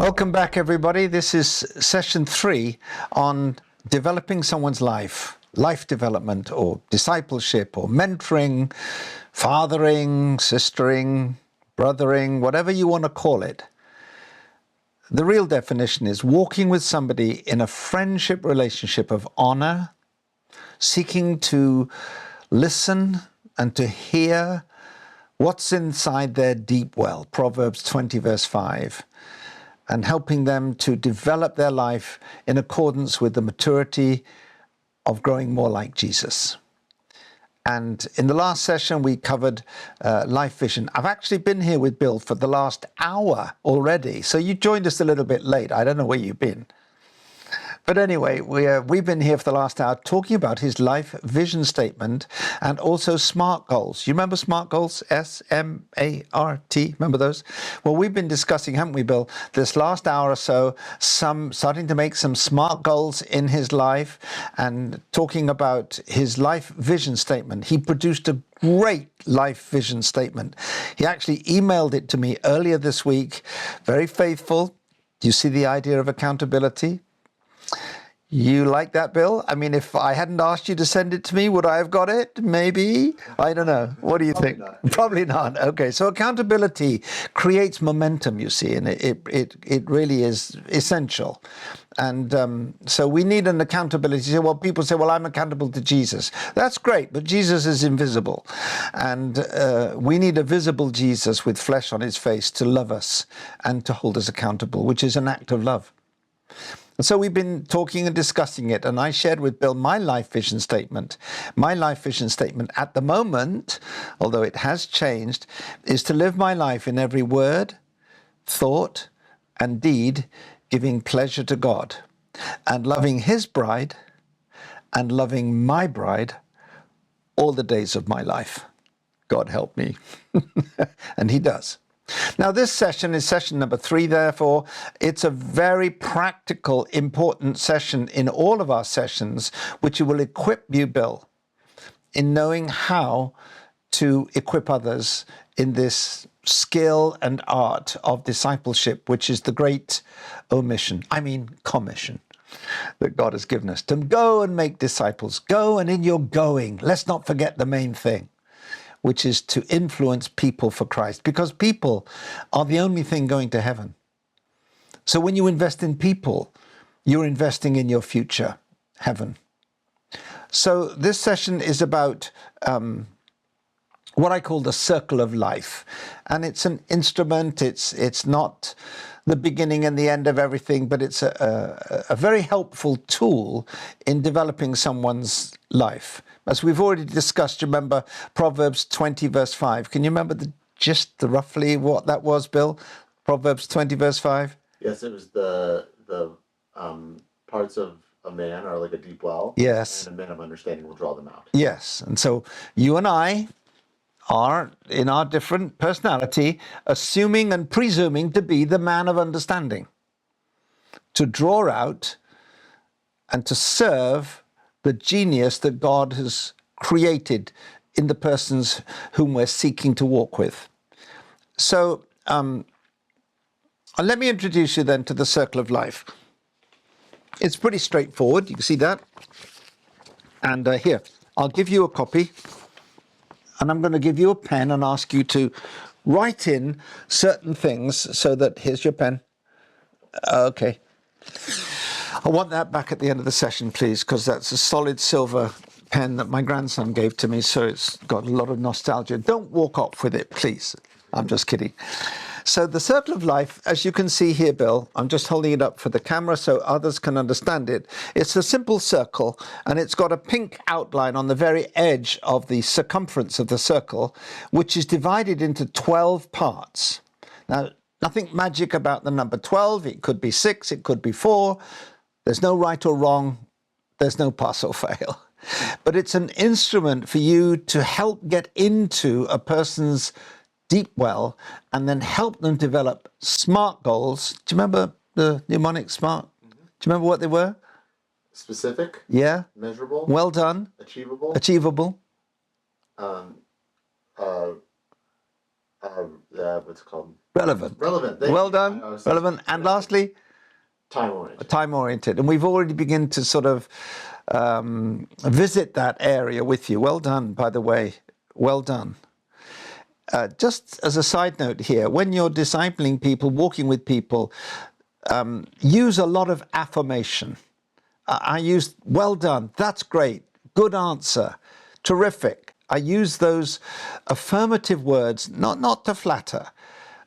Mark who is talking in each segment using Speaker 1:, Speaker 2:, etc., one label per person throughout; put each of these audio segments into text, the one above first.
Speaker 1: Welcome back, everybody. This is session 3 on developing someone's life development, or discipleship, or mentoring, fathering, sistering, brothering, whatever you want to call it. The real definition is walking with somebody in a friendship relationship of honor, seeking to listen and to hear what's inside their deep well, Proverbs 20 verse 5, and helping them to develop their life in accordance with the maturity of growing more like Jesus. And in the last session, we covered life vision. I've actually been here with Bill for the last hour already, so you joined us a little bit late. I don't know where you've been. But anyway, we've been here for the last hour talking about his life vision statement and also SMART goals. You remember SMART goals? S-M-A-R-T. Remember those? Well, we've been discussing, haven't we, Bill, this last hour or so, starting to make some SMART goals in his life and talking about his life vision statement. He produced a great life vision statement. He actually emailed it to me earlier this week. Very faithful. Do you see the idea of accountability? You like that, Bill? I mean, if I hadn't asked you to send it to me, would I have got it? Maybe. I don't know. What do you think? Probably not. Okay, so accountability creates momentum, you see, and it really is essential. And so we need an accountability. Well, people say, well, I'm accountable to Jesus. That's great, but Jesus is invisible. And we need a visible Jesus with flesh on his face to love us and to hold us accountable, which is an act of love. And so we've been talking and discussing it, and I shared with Bill my life vision statement. My life vision statement at the moment, although it has changed, is to live my life in every word, thought, and deed, giving pleasure to God, and loving his bride, and loving my bride all the days of my life. God help me. And he does. Now, this session is session number 3, therefore. It's a very practical, important session in all of our sessions, which will equip you, Bill, in knowing how to equip others in this skill and art of discipleship, which is the great commission that God has given us. To go and make disciples. Go, and in your going, let's not forget the main thing, which is to influence people for Christ, because people are the only thing going to heaven. So when you invest in people, you're investing in your future, heaven. So this session is about what I call the circle of life. And it's an instrument, it's not the beginning and the end of everything, but it's a very helpful tool in developing someone's life. As we've already discussed, remember Proverbs 20 verse 5. Can you remember roughly what that was, Bill? Proverbs 20 verse 5?
Speaker 2: Yes, it was the parts of a man are like a deep well.
Speaker 1: Yes.
Speaker 2: And a man of understanding will draw them out.
Speaker 1: Yes. And so you and I are, in our different personality, assuming and presuming to be the man of understanding, to draw out and to serve the genius that God has created in the persons whom we're seeking to walk with. So let me introduce you then to the circle of life. It's pretty straightforward. You can see that. And here, I'll give you a copy. And I'm going to give you a pen and ask you to write in certain things so that, here's your pen. Okay. I want that back at the end of the session, please, because that's a solid silver pen that my grandson gave to me, so it's got a lot of nostalgia. Don't walk off with it, please. I'm just kidding. So the circle of life, as you can see here, Bill, I'm just holding it up for the camera so others can understand it. It's a simple circle, and it's got a pink outline on the very edge of the circumference of the circle, which is divided into 12 parts. Now, nothing magic about the number 12. It could be 6, it could be 4. There's no right or wrong. There's no pass or fail. But it's an instrument for you to help get into a person's deep well and then help them develop SMART goals. Do you remember the mnemonic SMART? Mm-hmm. Do you remember what they were?
Speaker 2: Specific.
Speaker 1: Yeah.
Speaker 2: Measurable.
Speaker 1: Well done.
Speaker 2: Achievable.
Speaker 1: Achievable.
Speaker 2: What's it called?
Speaker 1: Relevant.
Speaker 2: Relevant.
Speaker 1: Well done. Relevant. And lastly,
Speaker 2: time-oriented.
Speaker 1: Time-oriented. And we've already begun to sort of visit that area with you. Well done, by the way. Well done. Just as a side note here, when you're discipling people, walking with people, use a lot of affirmation. I use, well done, that's great, good answer, terrific. I use those affirmative words, not to flatter,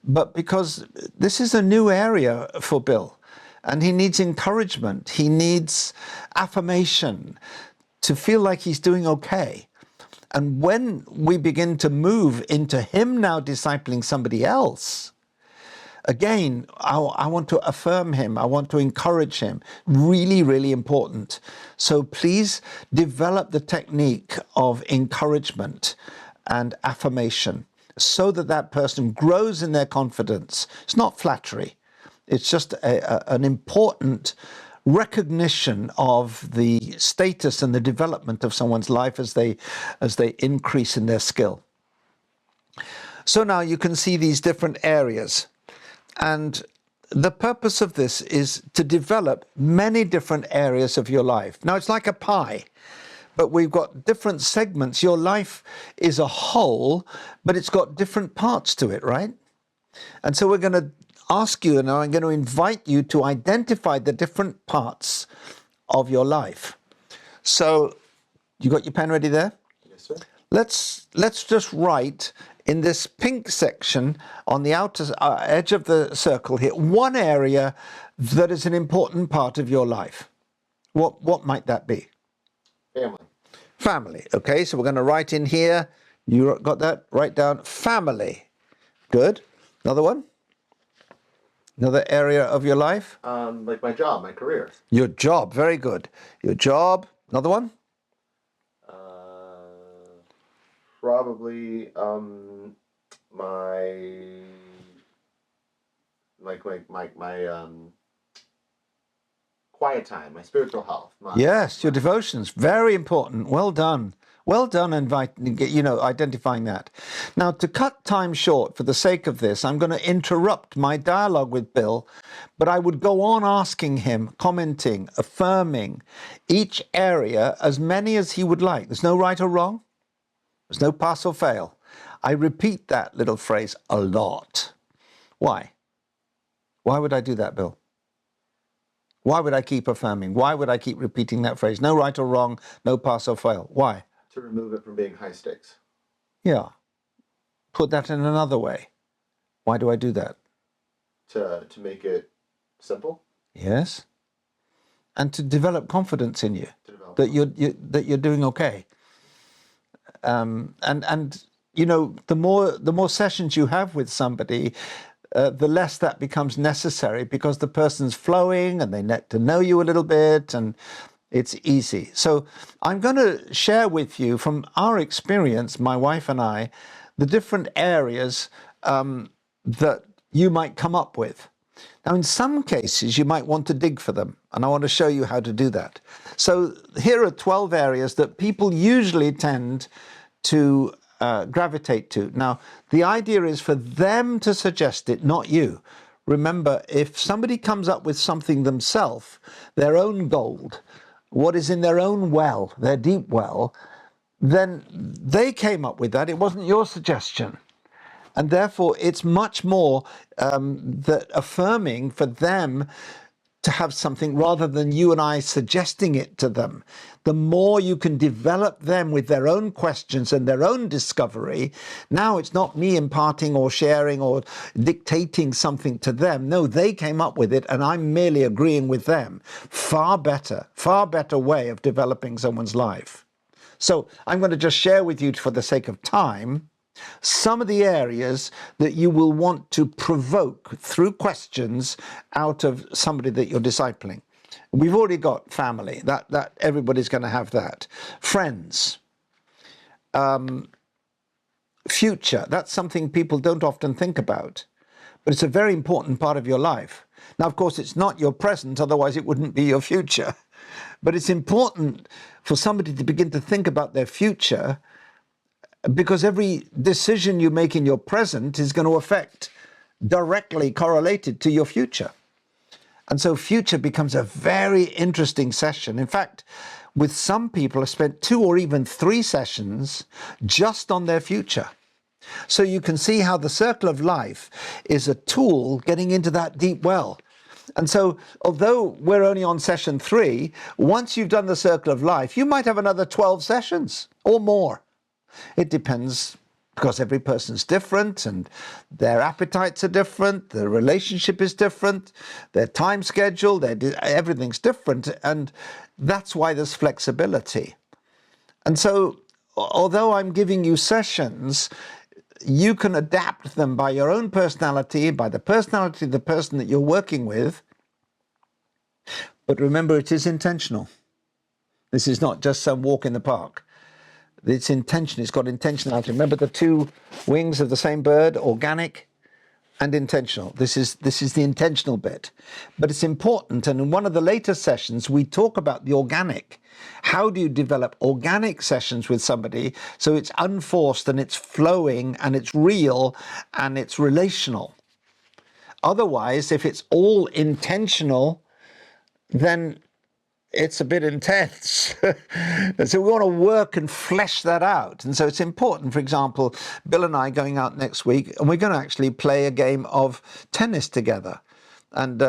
Speaker 1: but because this is a new area for Bill, and he needs encouragement, he needs affirmation to feel like he's doing okay. And when we begin to move into him now discipling somebody else, again, I want to affirm him. I want to encourage him. Really, really important. So please develop the technique of encouragement and affirmation so that that person grows in their confidence. It's not flattery. It's just an important recognition of the status and the development of someone's life as they increase in their skill. So now you can see these different areas. And the purpose of this is to develop many different areas of your life. Now, it's like a pie, but we've got different segments. Your life is a whole, but it's got different parts to it, right? And so we're going to ask you, and I'm going to invite you to identify the different parts of your life. So, you got your pen ready there?
Speaker 2: Yes, sir.
Speaker 1: Let's just write in this pink section on the outer edge of the circle here, one area that is an important part of your life. What might that be?
Speaker 2: Family.
Speaker 1: Family. Okay, so we're going to write in here. You got that? Write down family. Good. Another one? Another area of your life?
Speaker 2: Like my job, my career.
Speaker 1: Your job. Very good. Your job. Another one?
Speaker 2: Probably my quiet time, my spiritual health.
Speaker 1: Yes, your devotions, very important. Well done. Well done identifying that. Now, to cut time short for the sake of this, I'm going to interrupt my dialogue with Bill, but I would go on asking him, commenting, affirming each area, as many as he would like. There's no right or wrong. There's no pass or fail. I repeat that little phrase a lot. Why? Why would I do that, Bill? Why would I keep affirming? Why would I keep repeating that phrase? No right or wrong, no pass or fail. Why?
Speaker 2: To remove it from being high stakes.
Speaker 1: Yeah. Put that in another way. Why do I do that?
Speaker 2: To make it simple. Yes.
Speaker 1: And to develop confidence in you that you're doing okay. And the more sessions you have with somebody, the less that becomes necessary because the person's flowing and they get to know you a little bit and it's easy. So I'm going to share with you from our experience, my wife and I, the different areas that you might come up with. Now, in some cases, you might want to dig for them, and I want to show you how to do that. So here are 12 areas that people usually tend to gravitate to. Now, the idea is for them to suggest it, not you. Remember, if somebody comes up with something themselves, their own gold, what is in their own well, their deep well, then they came up with that. It wasn't your suggestion. And therefore, it's much more that affirming for them to have something rather than you and I suggesting it to them. The more you can develop them with their own questions and their own discovery, now it's not me imparting or sharing or dictating something to them. No, they came up with it and I'm merely agreeing with them. Far better way of developing someone's life. So I'm going to just share with you, for the sake of time, some of the areas that you will want to provoke through questions out of somebody that you're discipling. We've already got family, that everybody's going to have that. Friends, future, that's something people don't often think about, but it's a very important part of your life. Now, of course, it's not your present, otherwise it wouldn't be your future. But it's important for somebody to begin to think about their future because every decision you make in your present is going to affect, directly correlated to your future. And so future becomes a very interesting session. In fact, with some people, I've spent 2 or even 3 sessions just on their future. So you can see how the circle of life is a tool getting into that deep well. And so although we're only on session 3, once you've done the circle of life, you might have another 12 sessions or more. It depends, because every person's different and their appetites are different, their relationship is different, their time schedule, everything's different. And that's why there's flexibility. And so although I'm giving you sessions, you can adapt them by your own personality, by the personality of the person that you're working with. But remember, it is intentional. This is not just some walk in the park. It's intention. It's got intentionality. Remember the 2 wings of the same bird, organic and intentional. This is the intentional bit. But it's important. And in one of the later sessions, we talk about the organic. How do you develop organic sessions with somebody so it's unforced and it's flowing and it's real and it's relational? Otherwise, if it's all intentional, then it's a bit intense. And so we want to work and flesh that out. And so it's important, for example, Bill and I going out next week, and we're going to actually play a game of tennis together. And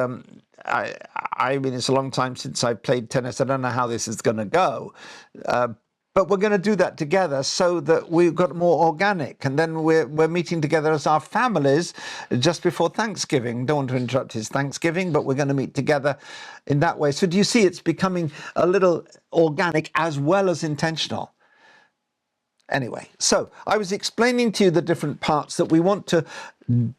Speaker 1: I mean, it's a long time since I played tennis. I don't know how this is going to go. But we're going to do that together so that we've got more organic. And then we're meeting together as our families just before Thanksgiving. Don't want to interrupt his Thanksgiving, but we're going to meet together in that way. So do you see it's becoming a little organic as well as intentional? Anyway, so I was explaining to you the different parts that we want to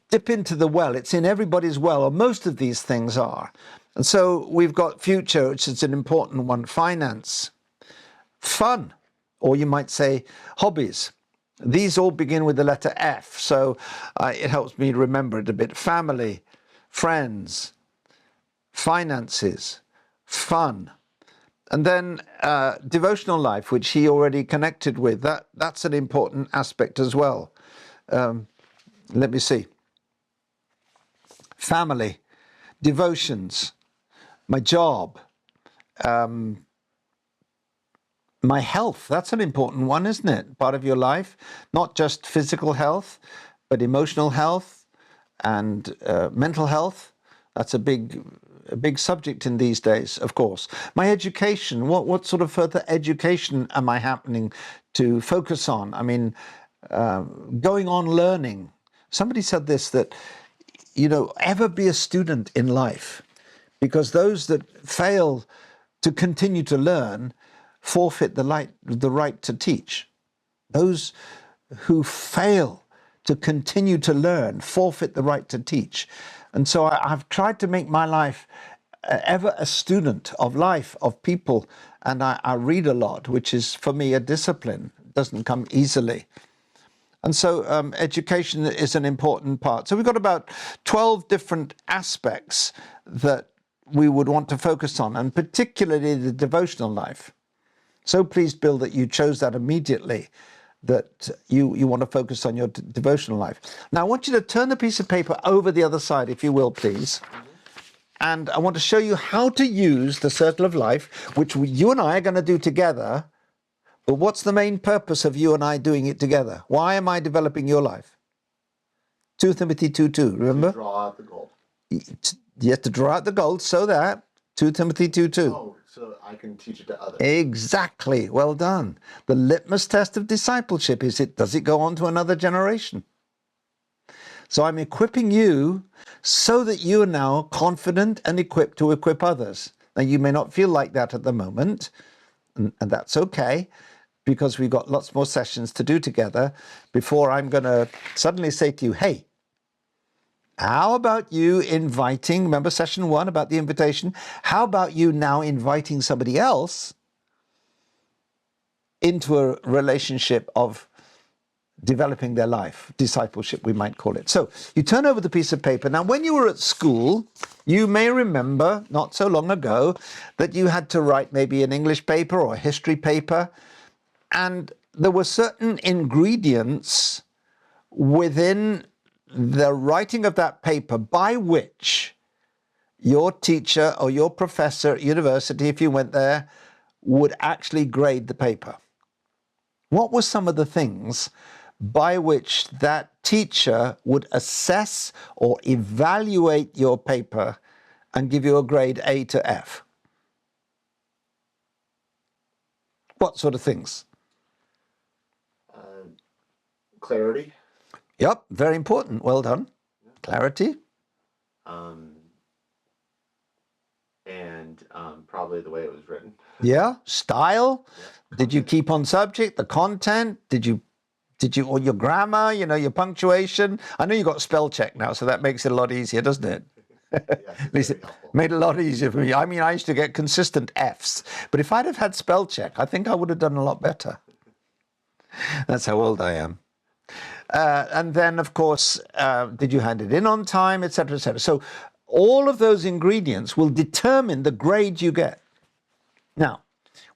Speaker 1: dip into the well. It's in everybody's well, or most of these things are. And so we've got future, which is an important one, finance, fun, or you might say hobbies. These all begin with the letter F, so it helps me remember it a bit. Family, friends, finances, fun. And then devotional life, which he already connected with. That's an important aspect as well. Let me see. Family, devotions, my job, my health. That's an important one, isn't it? Part of your life, not just physical health, but emotional health and mental health. That's a big subject in these days, of course. My education, what sort of further education am I happening to focus on? I mean, going on learning. Somebody said this, that, ever be a student in life, because those that fail to continue to learn forfeit the right to teach. Those who fail to continue to learn forfeit the right to teach. And so I've tried to make my life ever a student of life, of people, and I read a lot, which is for me a discipline. It doesn't come easily. And so education is an important part. So we've got about 12 different aspects that we would want to focus on, and particularly the devotional life. So pleased, Bill, that you chose that immediately, that you want to focus on your devotional life. Now, I want you to turn the piece of paper over the other side, if you will, please. And I want to show you how to use the circle of life, which you and I are going to do together. But what's the main purpose of you and I doing it together? Why am I developing your life? 2 Timothy 2:2, remember?
Speaker 2: To draw out the gold.
Speaker 1: You have to draw out the gold so that 2 Timothy 2:2.
Speaker 2: Oh, so I can teach it to others.
Speaker 1: Exactly. Well done. The litmus test of discipleship is does it go on to another generation? So I'm equipping you so that you are now confident and equipped to equip others. Now, you may not feel like that at the moment, and that's okay, because we've got lots more sessions to do together before I'm going to suddenly say to you, hey, how about you inviting, remember session 1 about the invitation, how about you now inviting somebody else into a relationship of developing their life, discipleship, we might call it. So you turn over the piece of paper. Now, when you were at school, you may remember, not so long ago, that you had to write maybe an English paper or a history paper. And there were certain ingredients within the writing of that paper by which your teacher or your professor at university, if you went there, would actually grade the paper? What were some of the things by which that teacher would assess or evaluate your paper and give you a grade A to F? What sort of things?
Speaker 2: Clarity.
Speaker 1: Yep, very important. Well done. Clarity.
Speaker 2: And probably the way it was written.
Speaker 1: Yeah. Style.
Speaker 2: Yeah.
Speaker 1: Did you keep on subject? The content? Did you, or your grammar, your punctuation? I know you got spell check now, so that makes it a lot easier, doesn't it?
Speaker 2: Yes, it's
Speaker 1: Made it a lot easier for me. I mean, I used to get consistent Fs, but if I'd have had spell check, I think I would have done a lot better. That's how old I am. And then, of course, did you hand it in on time, et cetera, et cetera. So all of those ingredients will determine the grade you get. Now,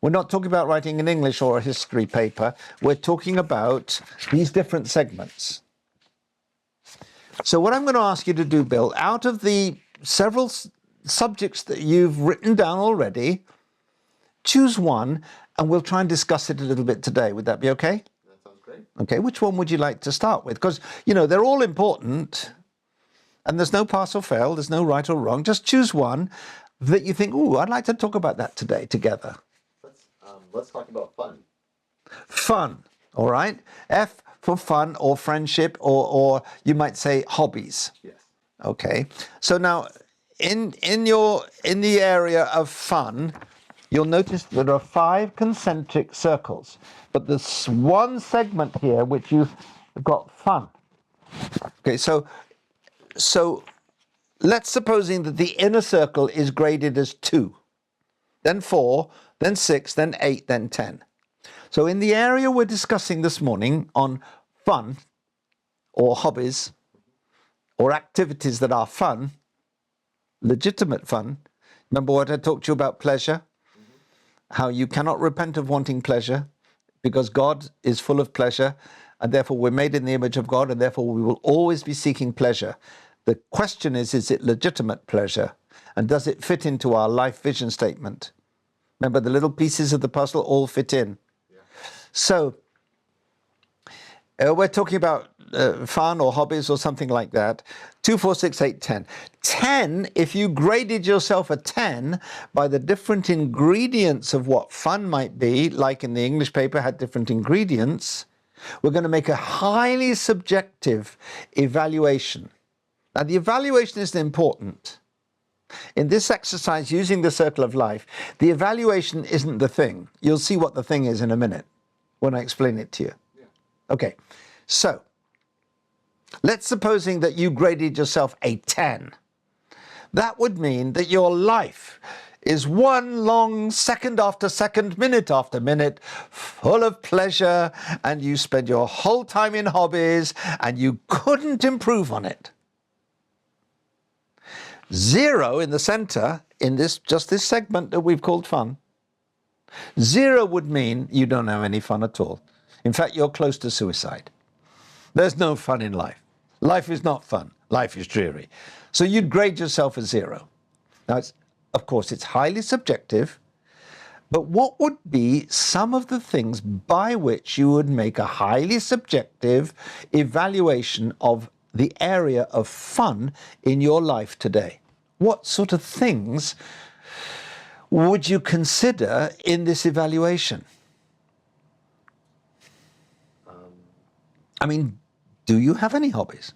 Speaker 1: we're not talking about writing an English or a history paper. We're talking about these different segments. So what I'm going to ask you to do, Bill, out of the several subjects that you've written down already, choose one, and we'll try and discuss it a little bit today. Would that be okay?
Speaker 2: That sounds great.
Speaker 1: Okay, which one would you like to start with? Because, they're all important, and there's no pass or fail, there's no right or wrong. Just choose one that you think, I'd like to talk about that today together.
Speaker 2: Let's talk about fun.
Speaker 1: Fun, all right? F for fun or friendship, or you might say hobbies.
Speaker 2: Yes.
Speaker 1: Okay, so now in the area of fun, you'll notice there are 5 concentric circles, but there's one segment here which you've got fun. Okay, so let's supposing that the inner circle is graded as 2, then 4, then 6, then 8, then 10. So in the area we're discussing this morning on fun or hobbies or activities that are fun, legitimate fun. Remember what I talked to you about pleasure? How you cannot repent of wanting pleasure because God is full of pleasure, and therefore we're made in the image of God, and therefore we will always be seeking pleasure. The question is it legitimate pleasure? And does it fit into our life vision statement? Remember, the little pieces of the puzzle all fit in.
Speaker 2: Yeah.
Speaker 1: So we're talking about fun or hobbies or something like that. 2, 4, 6, 8, 10. 10, if you graded yourself a 10 by the different ingredients of what fun might be, like in the English paper had different ingredients, we're going to make a highly subjective evaluation. Now, the evaluation is important. In this exercise, using the circle of life, the evaluation isn't the thing. You'll see what the thing is in a minute when I explain it to you.
Speaker 2: Yeah.
Speaker 1: Okay, so let's supposing that you graded yourself a 10. That would mean that your life is one long second after second, minute after minute, full of pleasure, and you spend your whole time in hobbies, and you couldn't improve on it. 0 in the center, in this segment that we've called fun. 0 would mean you don't have any fun at all. In fact, you're close to suicide. There's no fun in life. Life is not fun. Life is dreary. So you'd grade yourself as 0. Now, of course, it's highly subjective, but what would be some of the things by which you would make a highly subjective evaluation of the area of fun in your life today? What sort of things would you consider in this evaluation? I mean, do you have any hobbies?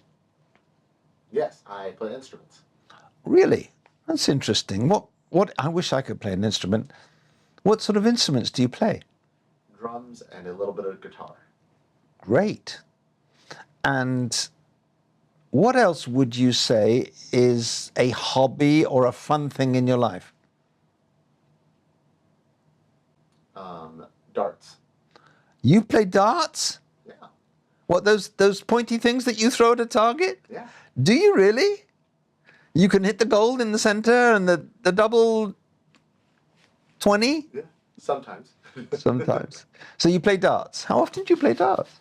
Speaker 2: Yes, I play instruments.
Speaker 1: Really? That's interesting. What? I wish I could play an instrument. What sort of instruments do you play?
Speaker 2: Drums and a little bit of guitar.
Speaker 1: Great. And what else would you say is a hobby or a fun thing in your life?
Speaker 2: Darts.
Speaker 1: You play darts?
Speaker 2: Yeah.
Speaker 1: What, those pointy things that you throw at a target?
Speaker 2: Yeah.
Speaker 1: Do you really? You can hit the gold in the center and the double 20?
Speaker 2: Yeah. Sometimes.
Speaker 1: Sometimes. So you play darts. How often do you play darts?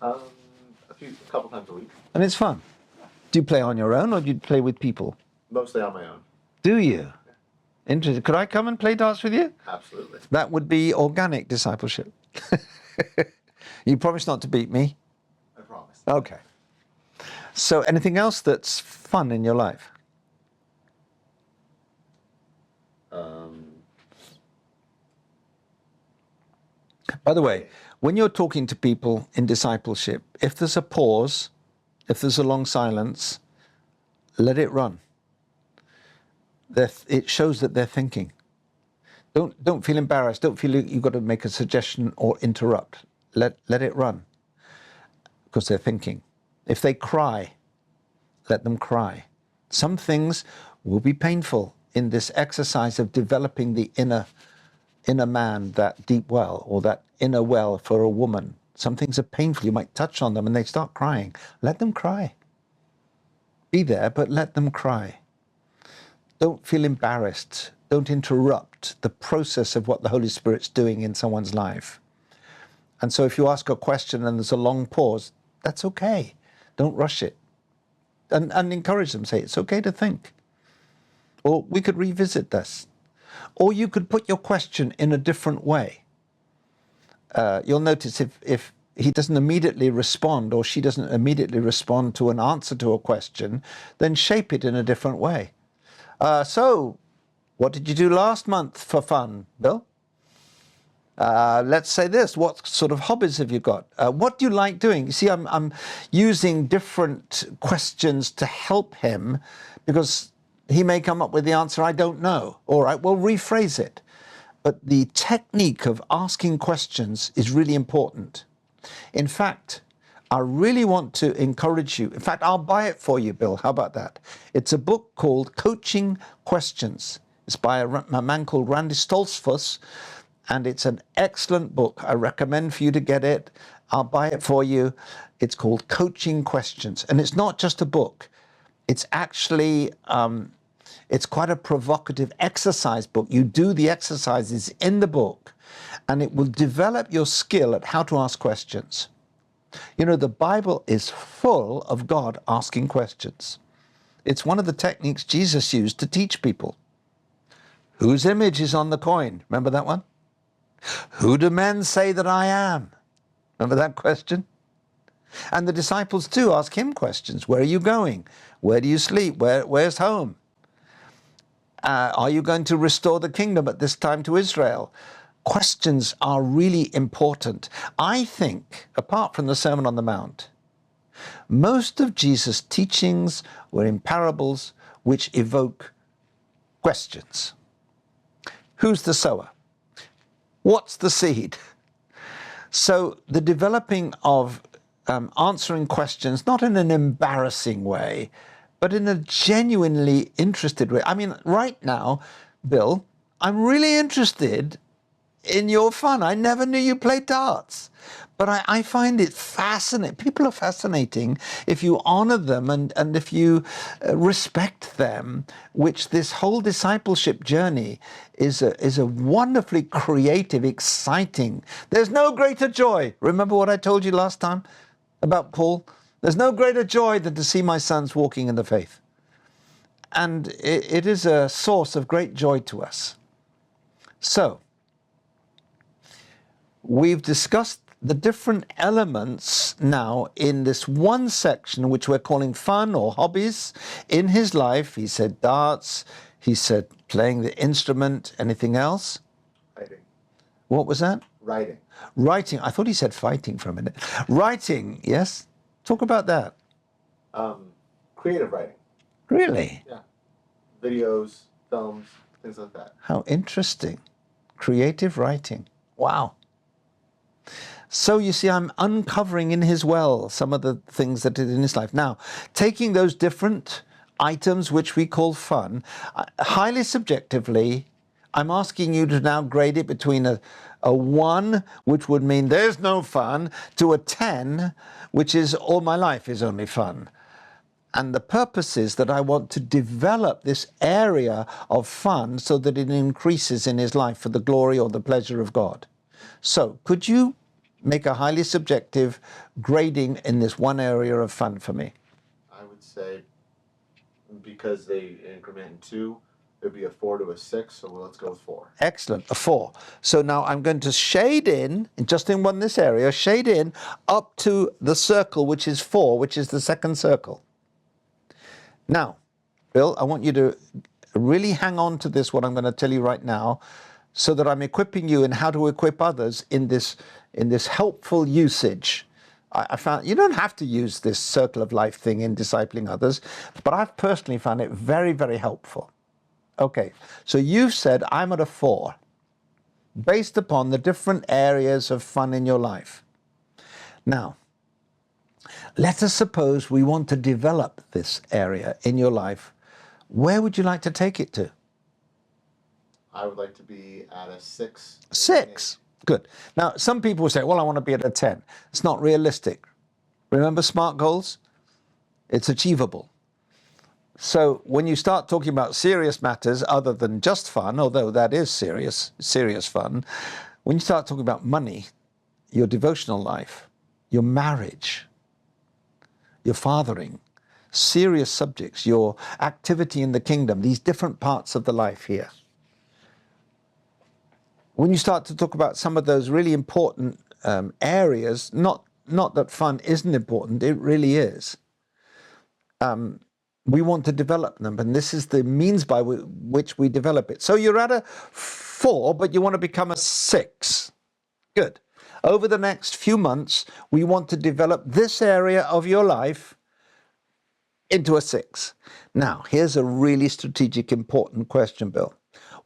Speaker 2: A couple times a week.
Speaker 1: And it's fun. Do you play on your own or do you play with people?
Speaker 2: Mostly on my own.
Speaker 1: Do you? Interesting. Could I come and play darts with you?
Speaker 2: Absolutely.
Speaker 1: That would be organic discipleship. You promise not to beat me?
Speaker 2: I promise.
Speaker 1: Okay. So anything else that's fun in your life? By the way, when you're talking to people in discipleship, if there's a pause, if there's a long silence, let it run. It shows that they're thinking. Don't feel embarrassed. Don't feel you've got to make a suggestion or interrupt. Let it run, because they're thinking. If they cry, let them cry. Some things will be painful in this exercise of developing the inner man, that deep well, or that inner well for a woman. Some things are painful. You might touch on them and they start crying. Let them cry. Be there, but let them cry. Don't feel embarrassed. Don't interrupt the process of what the Holy Spirit's doing in someone's life. And so if you ask a question and there's a long pause, that's okay. Don't rush it. And encourage them. Say, it's okay to think. Or we could revisit this. Or you could put your question in a different way. You'll notice if he doesn't immediately respond or she doesn't immediately respond to an answer to a question, then shape it in a different way. So, what did you do last month for fun, Bill? Let's say this. What sort of hobbies have you got? What do you like doing? You see, I'm using different questions to help him because he may come up with the answer I don't know. All right, well, rephrase it. But the technique of asking questions is really important. In fact, I really want to encourage you. In fact, I'll buy it for you, Bill. How about that? It's a book called Coaching Questions. It's by a man called Randy Stoltzfus, and it's an excellent book. I recommend for you to get it. I'll buy it for you. It's called Coaching Questions. And it's not just a book. It's actually, it's quite a provocative exercise book. You do the exercises in the book, and it will develop your skill at how to ask questions. You know, the Bible is full of God asking questions. It's one of the techniques Jesus used to teach people. Whose image is on the coin? Remember that one? Who do men say that I am? Remember that question? And the disciples too ask him questions. Where are you going? Where do you sleep? Where's home? Are you going to restore the kingdom at this time to Israel? Questions are really important. I think, apart from the Sermon on the Mount, most of Jesus' teachings were in parables which evoke questions. Who's the sower? What's the seed? So the developing of answering questions, not in an embarrassing way, but in a genuinely interested way. I mean, right now, Bill, I'm really interested in your fun. I never knew you played darts, but I find it fascinating. People are fascinating if you honor them and if you respect them, which this whole discipleship journey is a wonderfully creative, exciting. There's no greater joy. Remember what I told you last time about Paul? There's no greater joy than to see my sons walking in the faith. And it is a source of great joy to us. So, we've discussed the different elements now in this one section, which we're calling fun or hobbies in his life. He said darts. He said playing the instrument. Anything else?
Speaker 2: Writing.
Speaker 1: What was that?
Speaker 2: Writing.
Speaker 1: Writing. I thought he said fighting for a minute. Writing, yes. Talk about that.
Speaker 2: Creative writing.
Speaker 1: Really?
Speaker 2: Yeah. Videos, films, things like that.
Speaker 1: How interesting. Creative writing. Wow. So you see, I'm uncovering in his well some of the things that are in his life. Now, taking those different items which we call fun, highly subjectively, I'm asking you to now grade it between a 1, which would mean there's no fun, to a 10, which is all my life is only fun. And the purpose is that I want to develop this area of fun so that it increases in his life for the glory or the pleasure of God. So could you make a highly subjective grading in this one area of fun for me?
Speaker 2: I would say because they increment in two, it'd be a 4 to a 6. So let's go with 4.
Speaker 1: Excellent, a 4. So now I'm going to shade in, just in this area, shade in up to the circle, which is 4, which is the second circle. Now, Bill, I want you to really hang on to this, what I'm going to tell you right now, so that I'm equipping you in how to equip others in this helpful usage. I found you don't have to use this circle of life thing in discipling others, but I've personally found it very, very helpful. Okay, so you've said I'm at a 4, based upon the different areas of fun in your life. Now, let us suppose we want to develop this area in your life. Where would you like to take it to?
Speaker 2: I would like to be at a 6.
Speaker 1: 6. Good. Now, some people will say, well, I want to be at a 10. It's not realistic. Remember SMART goals? It's achievable. So when you start talking about serious matters other than just fun, although that is serious fun, when you start talking about money, your devotional life, your marriage, your fathering, serious subjects, your activity in the kingdom, these different parts of the life here. When you start to talk about some of those really important areas, not that fun isn't important, it really is. We want to develop them, and this is the means by which we develop it. So you're at a 4, but you want to become a 6. Good. Over the next few months, we want to develop this area of your life into a 6. Now, here's a really strategic, important question, Bill.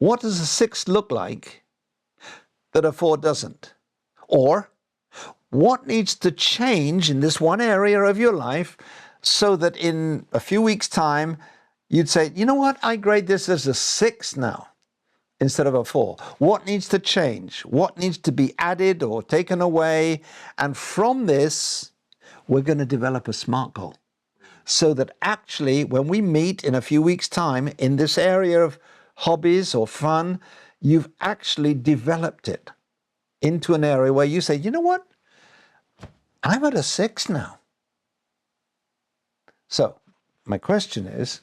Speaker 1: What does a 6 look like that a 4 doesn't? Or what needs to change in this one area of your life so that in a few weeks' time, you'd say, you know what, I grade this as a 6 now instead of a 4. What needs to change? What needs to be added or taken away? And from this, we're going to develop a SMART goal so that actually when we meet in a few weeks' time in this area of hobbies or fun, you've actually developed it into an area where you say, you know what, I'm at a 6 now. So my question is,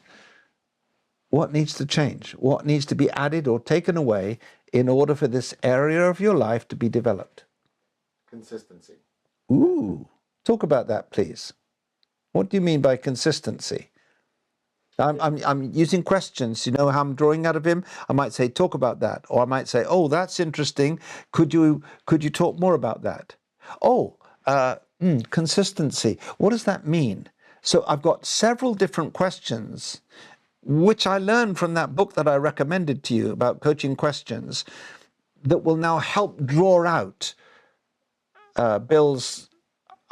Speaker 1: what needs to change? What needs to be added or taken away in order for this area of your life to be developed?
Speaker 2: Consistency.
Speaker 1: Ooh, talk about that, please. What do you mean by consistency? I'm using questions. You know how I'm drawing out of him? I might say, talk about that. Or I might say, oh, that's interesting. Could you talk more about that? Oh, consistency. What does that mean? So I've got several different questions, which I learned from that book that I recommended to you about coaching questions, that will now help draw out Bill's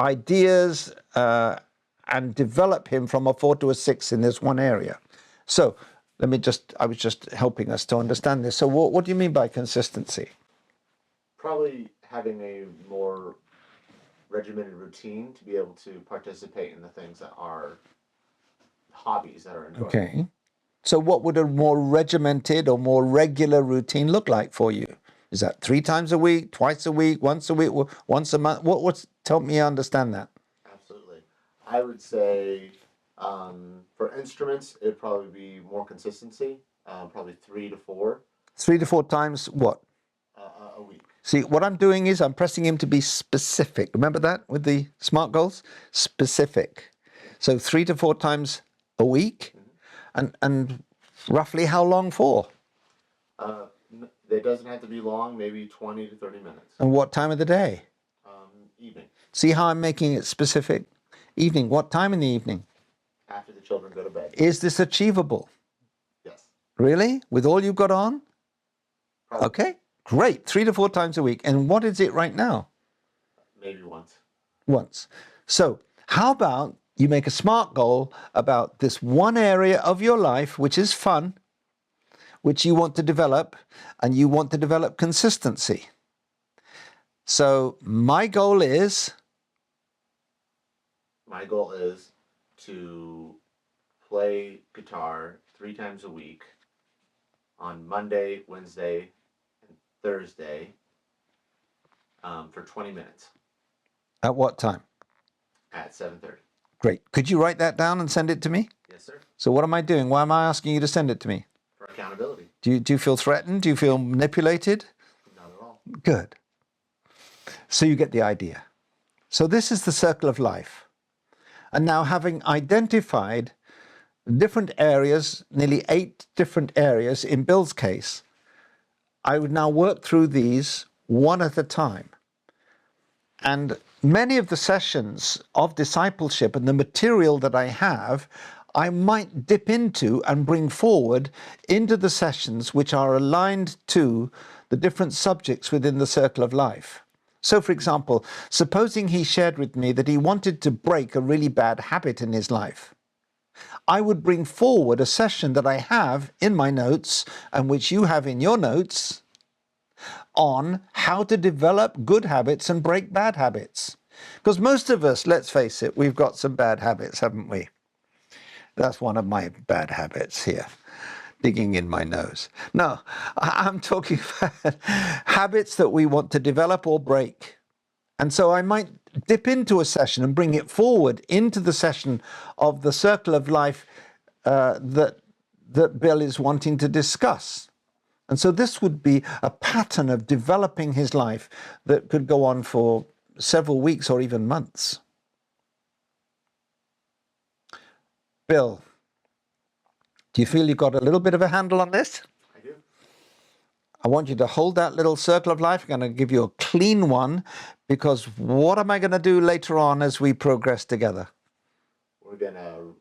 Speaker 1: ideas and develop him from a 4 to a 6 in this one area. So I was just helping us to understand this. So what do you mean by consistency?
Speaker 2: Probably having a more regimented routine to be able to participate in the things that are hobbies that are enjoyable.
Speaker 1: Okay. So what would a more regimented or more regular routine look like for you? Is that 3 times a week, twice a week, once a week, once a month? Help me understand that.
Speaker 2: Absolutely. I would say for instruments, it'd probably be more consistency, probably 3 to 4
Speaker 1: 3 to 4 times what?
Speaker 2: a week.
Speaker 1: See, what I'm doing is I'm pressing him to be specific. Remember that with the SMART goals? Specific. So 3 to 4 times a week, and roughly how long for?
Speaker 2: It doesn't have to be long, maybe 20 to 30 minutes.
Speaker 1: And what time of the day?
Speaker 2: Evening.
Speaker 1: See how I'm making it specific? Evening. What time in the evening?
Speaker 2: After the children go to bed.
Speaker 1: Is this achievable?
Speaker 2: Yes.
Speaker 1: Really? With all you've got on?
Speaker 2: Probably.
Speaker 1: Okay, great. 3 to 4 times a week. And what is it right now?
Speaker 2: Maybe once.
Speaker 1: Once. So how about you make a SMART goal about this one area of your life, which is fun, which you want to develop, and you want to develop consistency. So my goal is
Speaker 2: to play guitar 3 times a week on Monday, Wednesday, and Thursday, for 20 minutes
Speaker 1: At what time?
Speaker 2: at 7:30.
Speaker 1: Great. Could you write that down and send it to me?
Speaker 2: Yes, sir.
Speaker 1: So what am I doing? Why am I asking you to send it to me?
Speaker 2: For accountability.
Speaker 1: Do you feel threatened? Do you feel manipulated?
Speaker 2: Not at all.
Speaker 1: Good. So you get the idea. So this is the circle of life. And now, having identified different areas, nearly 8 different areas in Bill's case, I would now work through these one at a time. And many of the sessions of discipleship and the material that I have, I might dip into and bring forward into the sessions which are aligned to the different subjects within the circle of life. So, for example, supposing he shared with me that he wanted to break a really bad habit in his life, I would bring forward a session that I have in my notes and which you have in your notes on how to develop good habits and break bad habits. Because most of us, let's face it, we've got some bad habits, haven't we? That's one of my bad habits here, digging in my nose. No, I'm talking about habits that we want to develop or break. And so I might dip into a session and bring it forward into the session of the circle of life that Bill is wanting to discuss. And so this would be a pattern of developing his life that could go on for several weeks or even months. Bill, do you feel you've got a little bit of a handle on this?
Speaker 2: I do.
Speaker 1: I want you to hold that little circle of life. I'm going to give you a clean one, because what am I going to do later on as we progress together?
Speaker 2: We're going to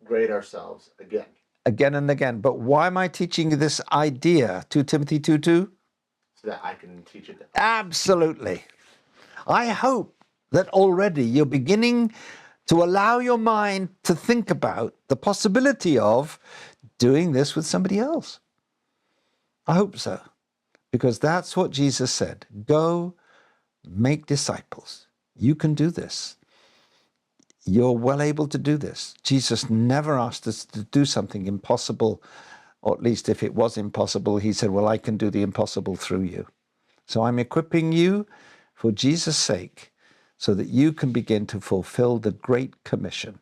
Speaker 2: grade ourselves again.
Speaker 1: Again and again. But why am I teaching you this idea? 2 Timothy 2:2?
Speaker 2: So that I can teach it.
Speaker 1: Absolutely. I hope that already you're beginning to allow your mind to think about the possibility of doing this with somebody else. I hope so, because that's what Jesus said. Go make disciples. You can do this. You're well able to do this. Jesus never asked us to do something impossible, or at least if it was impossible, he said, well, I can do the impossible through you. So I'm equipping you for Jesus' sake so that you can begin to fulfill the Great Commission.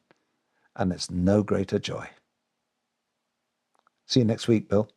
Speaker 1: And it's no greater joy. See you next week, Bill.